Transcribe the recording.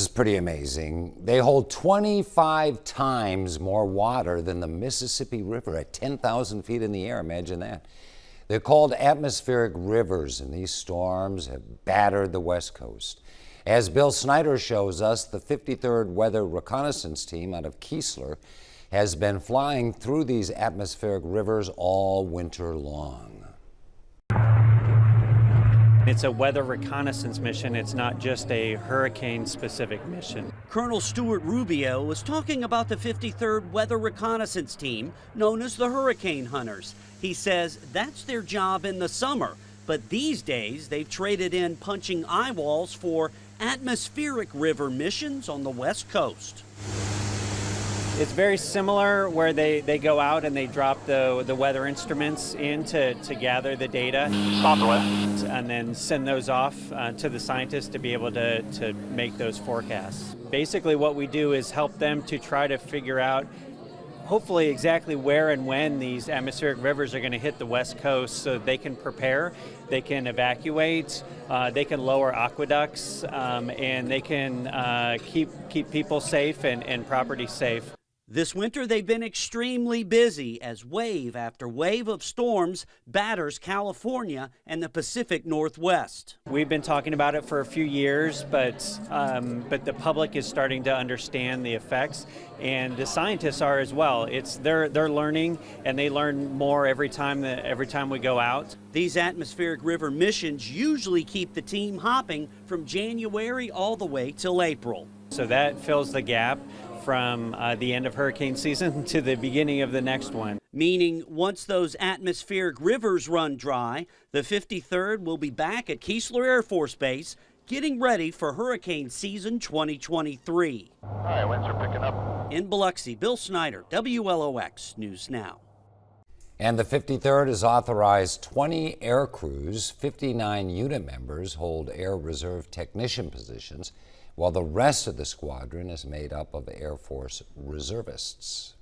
is pretty amazing. They hold 25 times more water than the Mississippi River at 10,000 feet in the air. Imagine that. They're called atmospheric rivers, and these storms have battered the West Coast. As Bill Snyder shows us, the 53rd Weather Reconnaissance Team out of Keesler has been flying through these atmospheric rivers all winter long. It's a weather reconnaissance mission. It's not just a hurricane-specific mission. Colonel Stuart Rubio was talking about the 53rd Weather Reconnaissance Team, known as the Hurricane Hunters. He says that's their job in the summer, but these days they've traded in punching eye walls for atmospheric river missions on the West Coast. It's very similar where they go out and they drop the weather instruments in to gather the data and then send those off to the scientists to be able to make those forecasts. Basically what we do is help them to try to figure out hopefully exactly where and when these atmospheric rivers are going to hit the West Coast so they can prepare, they can evacuate, they can lower aqueducts, and they can keep people safe and property safe. This winter, they've been extremely busy as wave after wave of storms batters California and the Pacific Northwest. We've been talking about it for a few years, but the public is starting to understand the effects, and the scientists are as well. They're learning, and they learn more every time we go out. These atmospheric river missions usually keep the team hopping from January all the way till April. So that fills the gap from the end of hurricane season to the beginning of the next one. Meaning once those atmospheric rivers run dry, the 53rd will be back at Keesler Air Force Base getting ready for hurricane season 2023. All right, winds are picking up. In Biloxi, Bill Snyder, WLOX News Now. And the 53rd has authorized 20 air crews. 59 unit members hold Air Reserve technician positions, while the rest of the squadron is made up of Air Force reservists.